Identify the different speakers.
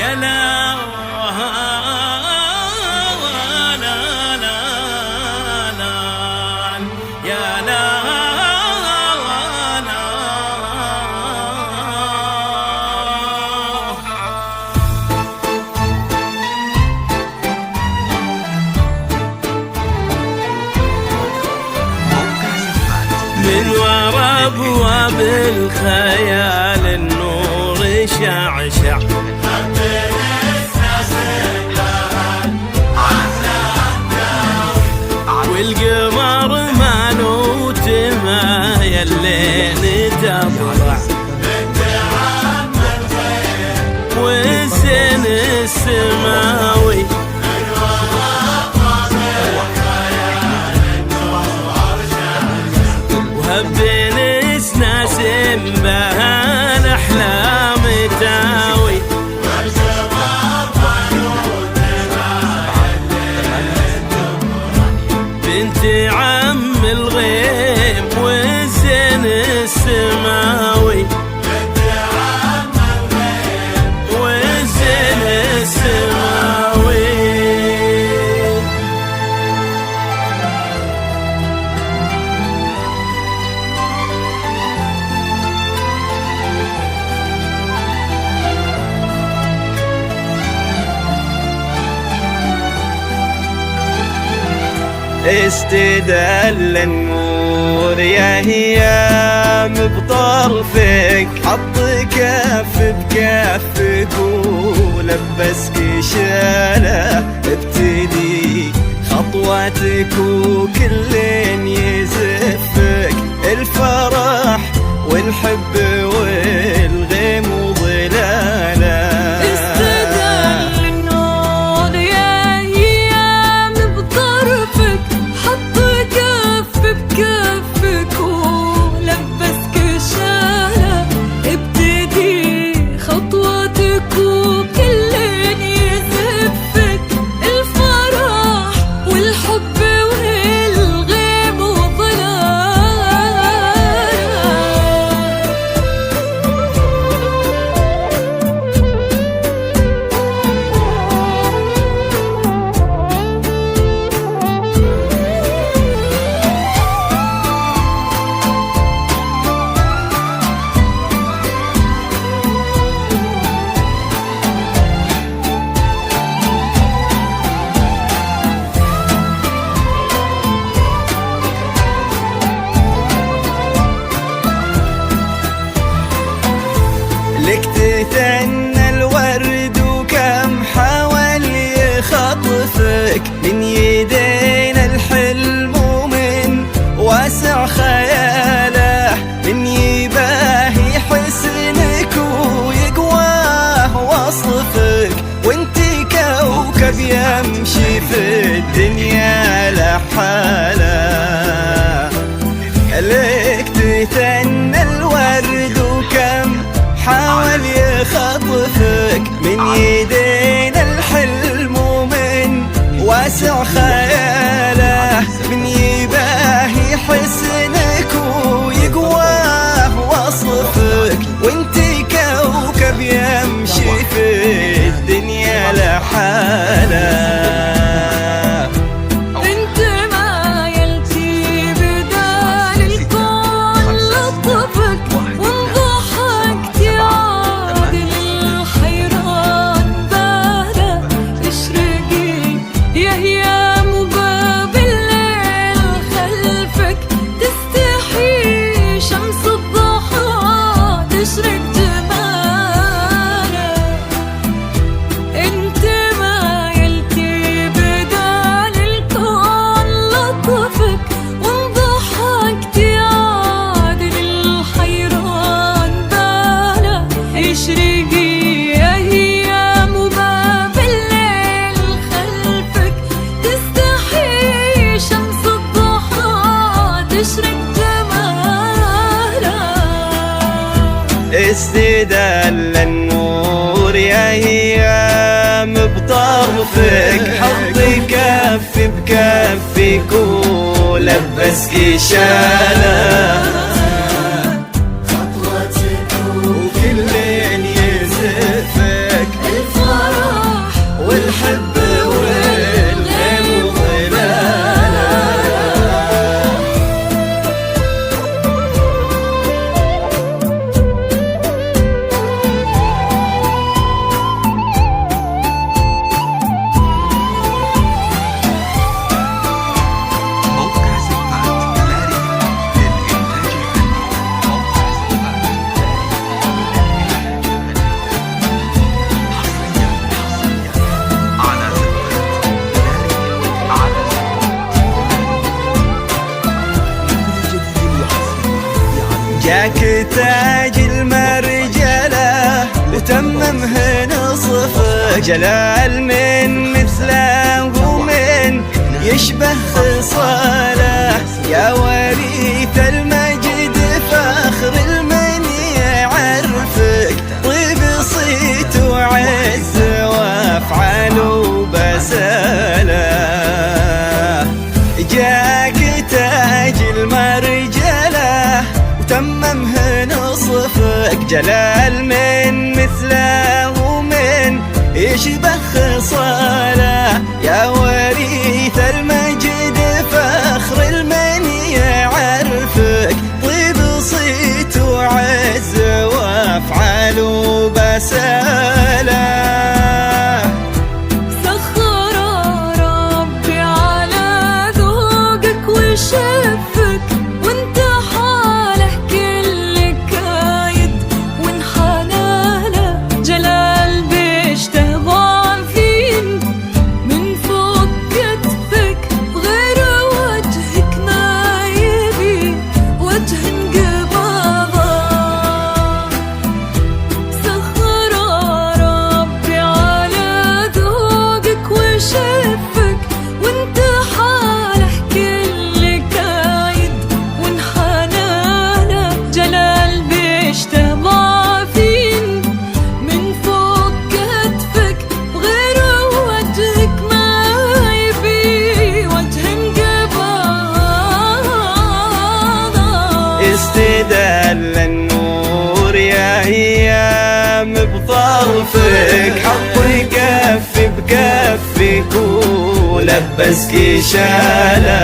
Speaker 1: يا لا لا لا لا يا لا لا من ورا ابواب الخيال النور شعشع والقمر مالو تمايل الليل تطلع والزين السماوي وهبين اسناس بها الاحلام تاوي بنت عم الغيم والزين السماوي والزين السماوي
Speaker 2: استدل النور يا هيام بطرفك، حط كف بكفك ولبسك شاله، ابتدي خطواتك وكل يزفك، الفرح والحب والغيم وظلاله. لك تتنى الورد وكم حاول يخطفك من يدينا الحلم ومن واسع خياله، من يباهي حسنك ويقواه وصفك، وانتي كوكب يمشي في الدنيا لحاله. لك تتنى الورد وكم حاول يخطفك من يدينا الحلم ومن واسع خياله، من يباهي حسنك ويقواه وصفك، وانتي كوكب يمشي في الدنيا لحاله.
Speaker 3: يا
Speaker 2: استدل النور يا ايام بطرفك، حطي كف بكفك ولبسك شاله، وكل يزفك الفرح والحب والغيم وظلاله. جاك تاج المرجلة وتممه نصفك، جلال من مثله ومن يشبه خصاله، يا وريث المجد فخر المن يعرفك، طيب صيت وعز وافعال وبساله. جاك تاج المرجلة تممه نصفك، جلال من مثله ومن يشبه خصاله، يا وريث المجد فخر المن يعرفك، طيب صيت وعز وافعال وبساله. استدل النور يا ايام بطرفك، حطي كف بكفك ولبسك شاله.